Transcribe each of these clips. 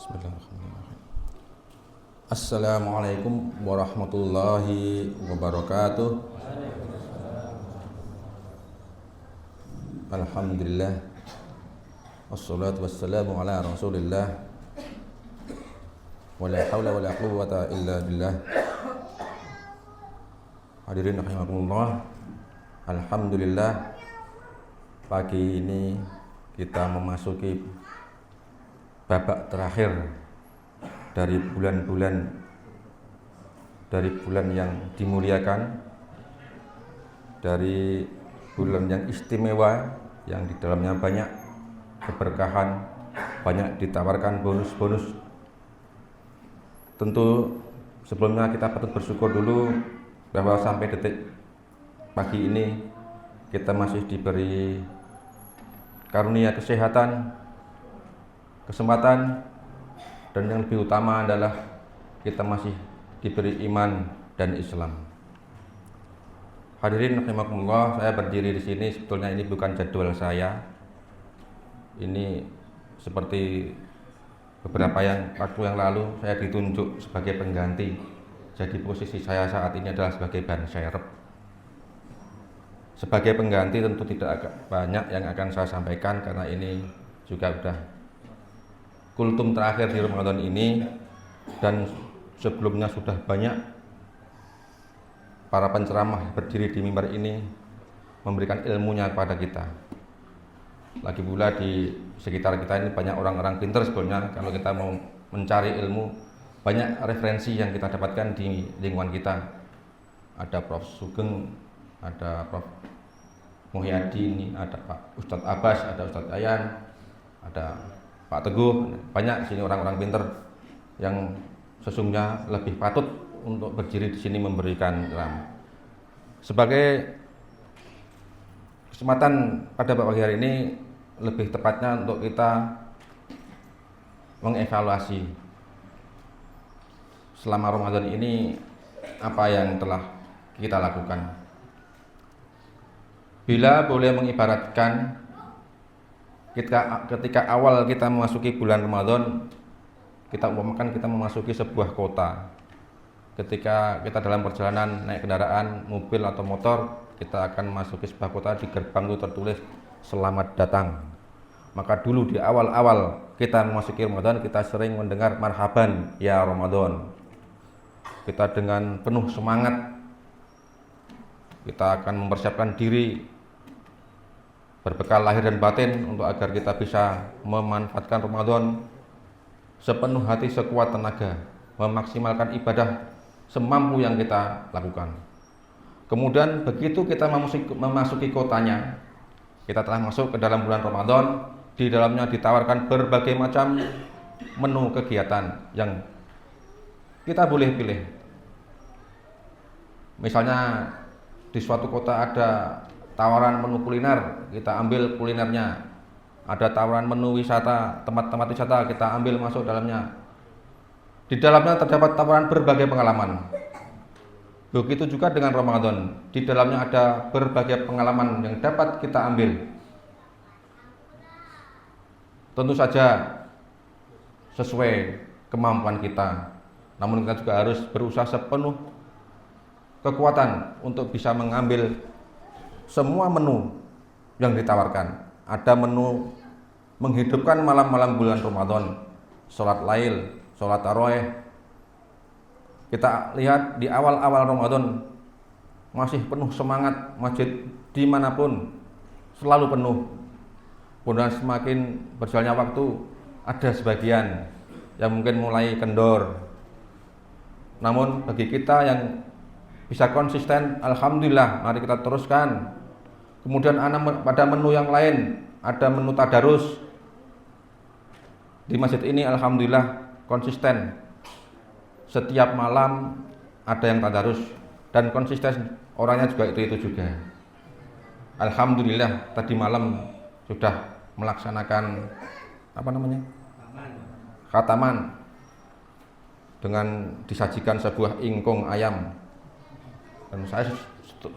Bismillahirrahmanirrahim. Assalamualaikum warahmatullahi wabarakatuh. Alhamdulillah. Wassalatu wassalamu ala Rasulillah. Wala haula wala quwwata illa billah. Hadirin rahimakumullah. Alhamdulillah, pagi ini kita memasuki babak terakhir dari bulan yang dimuliakan, dari bulan yang istimewa, yang di dalamnya banyak keberkahan, banyak ditawarkan bonus-bonus. Tentu sebelumnya kita patut bersyukur dulu bahwa sampai detik pagi ini kita masih diberi karunia kesehatan, kesempatan, dan yang lebih utama adalah kita masih diberi iman dan Islam. Hadirin rahimakumullah, saya berdiri di sini sebetulnya ini bukan jadwal saya. Ini seperti beberapa waktu yang lalu saya ditunjuk sebagai pengganti. Jadi posisi saya saat ini adalah sebagai ban serep. Sebagai pengganti tentu tidak banyak yang akan saya sampaikan karena ini juga sudah kultum terakhir di Ramadan ini, dan sebelumnya sudah banyak para penceramah berdiri di mimbar ini memberikan ilmunya kepada kita. Lagi pula di sekitar kita ini banyak orang-orang pintar sebetulnya. Kalau kita mau mencari ilmu, banyak referensi yang kita dapatkan di lingkungan kita. Ada Prof. Sugeng, ada Prof. Muhyadin, ada Pak Ustadz Abbas, ada Ustadz Ayan, ada Pak Teguh. Banyak sini orang-orang pintar yang sesungguhnya lebih patut untuk berdiri di sini memberikan ceramah. Sebagai kesempatan pada pagi hari ini, lebih tepatnya untuk kita mengevaluasi selama Ramadan ini apa yang telah kita lakukan. Bila boleh mengibaratkan, ketika awal kita memasuki bulan Ramadan, kita umpamakan kita memasuki sebuah kota. Ketika kita dalam perjalanan naik kendaraan, mobil atau motor, kita akan memasuki sebuah kota, di gerbang itu tertulis selamat datang. Maka dulu di awal-awal kita memasuki Ramadan, kita sering mendengar marhaban ya Ramadan. Kita dengan penuh semangat, kita akan mempersiapkan diri berbekal lahir dan batin untuk agar kita bisa memanfaatkan Ramadan sepenuh hati, sekuat tenaga, memaksimalkan ibadah semampu yang kita lakukan. Kemudian begitu kita memasuki kotanya, kita telah masuk ke dalam bulan Ramadan, di dalamnya ditawarkan berbagai macam menu kegiatan yang kita boleh pilih. Misalnya di suatu kota ada tawaran menu kuliner, kita ambil kulinernya. Ada tawaran menu wisata, tempat-tempat wisata, kita ambil masuk dalamnya. Di dalamnya terdapat tawaran berbagai pengalaman. Begitu juga dengan Ramadan, di dalamnya ada berbagai pengalaman yang dapat kita ambil. Tentu saja sesuai kemampuan kita, namun kita juga harus berusaha sepenuh kekuatan untuk bisa mengambil semua menu yang ditawarkan. Ada menu menghidupkan malam-malam bulan Ramadan, sholat lail, sholat tarawih. Kita lihat di awal-awal Ramadan masih penuh semangat, masjid dimanapun selalu penuh. Kemudian semakin berjalannya waktu, ada sebagian yang mungkin mulai kendor. Namun bagi kita yang bisa konsisten, alhamdulillah, mari kita teruskan. Kemudian pada menu yang lain, ada menu tadarus. Di masjid ini alhamdulillah konsisten. Setiap malam ada yang tadarus, dan konsisten orangnya juga itu juga. Alhamdulillah tadi malam sudah melaksanakan khataman dengan disajikan sebuah ingkung ayam. Dan saya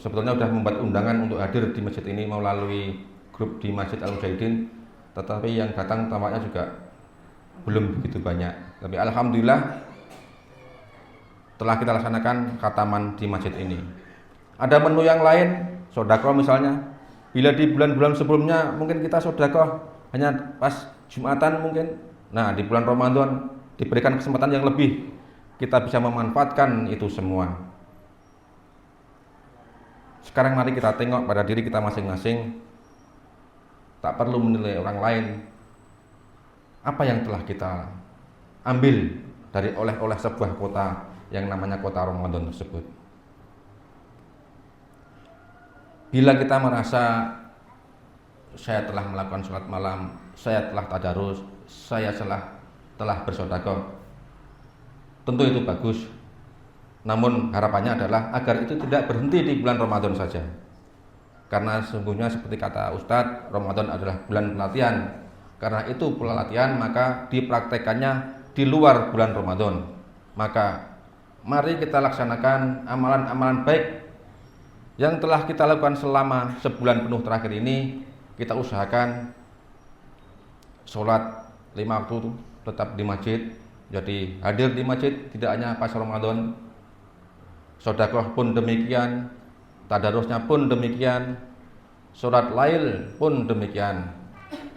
sebetulnya sudah membuat undangan untuk hadir di masjid ini melalui grup di Masjid Al Mujahidin, tetapi yang datang tampaknya juga belum begitu banyak. Tapi alhamdulillah telah kita laksanakan khataman di masjid ini. Ada menu yang lain, sedekah misalnya. Bila di bulan-bulan sebelumnya mungkin kita sedekah hanya pas Jumatan mungkin. Nah, di bulan Ramadan diberikan kesempatan yang lebih, kita bisa memanfaatkan itu semua. Sekarang mari kita tengok pada diri kita masing-masing. Tak perlu menilai orang lain. Apa yang telah kita ambil dari oleh-oleh sebuah kota yang namanya kota Ramadan tersebut. Bila kita merasa saya telah melakukan sholat malam, saya telah tadarus, saya telah bersedekah, tentu itu bagus. Namun harapannya adalah agar itu tidak berhenti di bulan Ramadan saja. Karena sesungguhnya seperti kata Ustadz, Ramadan adalah bulan pelatihan. Karena itu pelatihan, maka dipraktekannya di luar bulan Ramadan. Maka mari kita laksanakan amalan-amalan baik yang telah kita lakukan selama sebulan penuh terakhir ini. Kita usahakan sholat 5 waktu tetap di masjid. Jadi hadir di masjid tidak hanya pas Ramadan. Sedekah pun demikian, tadarusnya pun demikian, sholat lail pun demikian.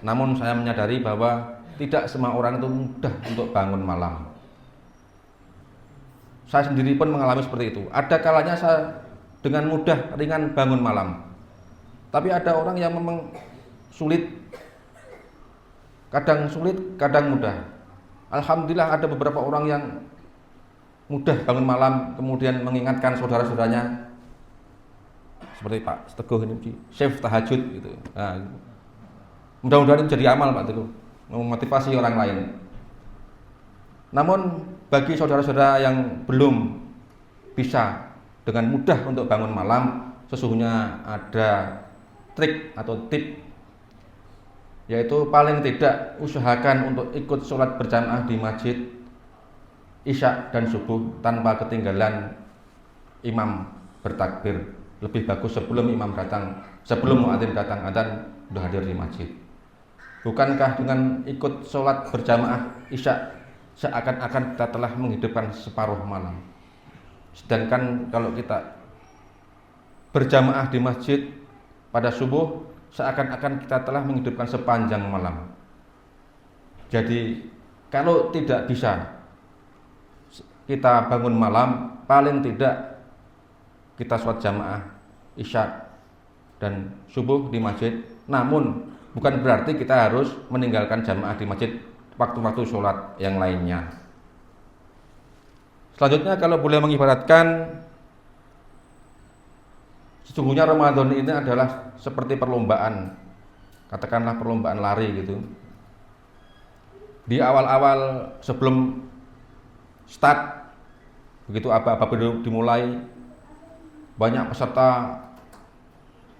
Namun saya menyadari bahwa tidak semua orang itu mudah untuk bangun malam. Saya sendiri pun mengalami seperti itu. Ada kalanya saya dengan mudah ringan bangun malam. Tapi ada orang yang memang sulit, kadang mudah. Alhamdulillah ada beberapa orang yang mudah bangun malam, kemudian mengingatkan saudara-saudaranya, seperti Pak Teguh ini, chef tahajud gitu. Nah, mudah-mudahan itu jadi amal Pak Teguh, memotivasi orang lain. Namun bagi saudara-saudara yang belum bisa dengan mudah untuk bangun malam, sesungguhnya ada trik atau tip, yaitu paling tidak usahakan untuk ikut sholat berjamaah di masjid Isya dan subuh tanpa ketinggalan imam bertakbir. Lebih bagus sebelum imam datang, sebelum muadzin datang adzan sudah hadir di masjid. Bukankah dengan ikut sholat berjamaah Isya seakan-akan kita telah menghidupkan separuh malam? Sedangkan kalau kita berjamaah di masjid pada subuh, seakan-akan kita telah menghidupkan sepanjang malam. Jadi kalau tidak bisa kita bangun malam, paling tidak kita sholat jamaah Isya dan subuh di masjid. Namun bukan berarti kita harus meninggalkan jamaah di masjid waktu-waktu sholat yang lainnya. Selanjutnya kalau boleh mengibaratkan, sesungguhnya Ramadan ini adalah seperti perlombaan, katakanlah perlombaan lari gitu. Di awal-awal sebelum start, begitu aba-aba dimulai, banyak peserta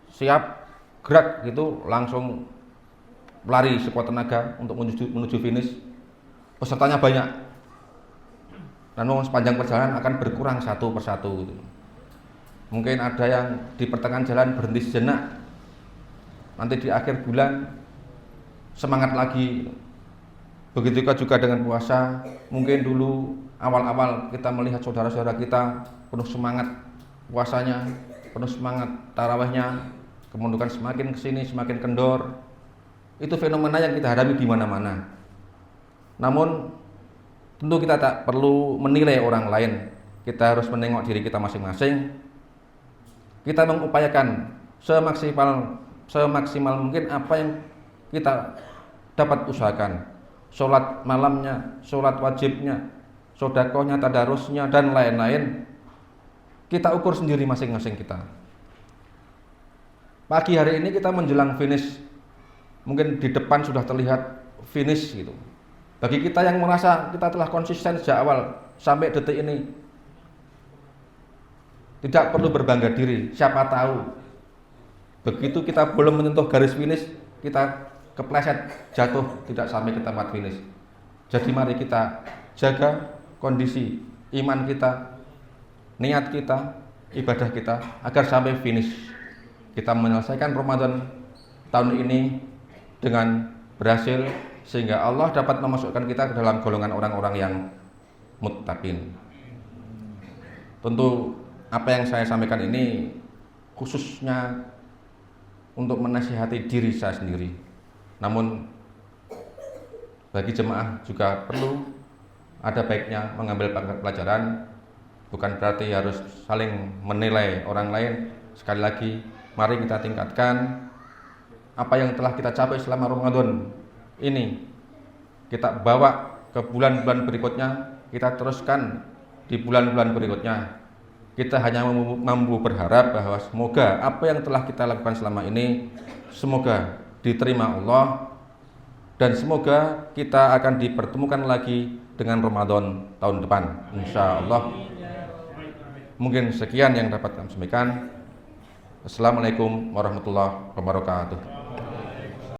siap gerak gitu, langsung lari sekuat tenaga untuk menuju finish. Pesertanya banyak, namun sepanjang perjalanan akan berkurang satu persatu gitu. Mungkin ada yang di pertengahan jalan berhenti sejenak, nanti di akhir bulan semangat lagi. Begitu juga dengan puasa. Mungkin dulu awal-awal kita melihat saudara-saudara kita penuh semangat puasanya, penuh semangat tarawihnya, kemudian semakin kesini semakin kendor. Itu fenomena yang kita hadapi di mana-mana. Namun tentu kita tak perlu menilai orang lain. Kita harus menengok diri kita masing-masing. Kita mengupayakan semaksimal mungkin apa yang kita dapat usahakan. Sholat malamnya, sholat wajibnya, sedekahnya, tadarusnya, dan lain-lain. Kita ukur sendiri masing-masing kita. Pagi hari ini kita menjelang finish, mungkin di depan sudah terlihat finish gitu. Bagi kita yang merasa kita telah konsisten sejak awal sampai detik ini, tidak perlu berbangga diri. Siapa tahu begitu kita belum menyentuh garis finish, kita kepleset, jatuh, tidak sampai ke tempat finish. Jadi mari kita jaga kondisi iman kita, niat kita, ibadah kita agar sampai finish. Kita menyelesaikan Ramadan tahun ini dengan berhasil sehingga Allah dapat memasukkan kita ke dalam golongan orang-orang yang muttaqin. Tentu apa yang saya sampaikan ini khususnya untuk menasihati diri saya sendiri. Namun bagi jemaah juga perlu ada baiknya mengambil pelajaran, bukan berarti harus saling menilai orang lain. Sekali lagi, mari kita tingkatkan apa yang telah kita capai selama Ramadan ini, kita bawa ke bulan-bulan berikutnya, kita teruskan di bulan-bulan berikutnya. Kita hanya mampu berharap bahwa semoga apa yang telah kita lakukan selama ini semoga diterima Allah, dan semoga kita akan dipertemukan lagi dengan Ramadan tahun depan, insya Allah. Mungkin sekian yang dapat kami sampaikan. Assalamualaikum warahmatullahi wabarakatuh.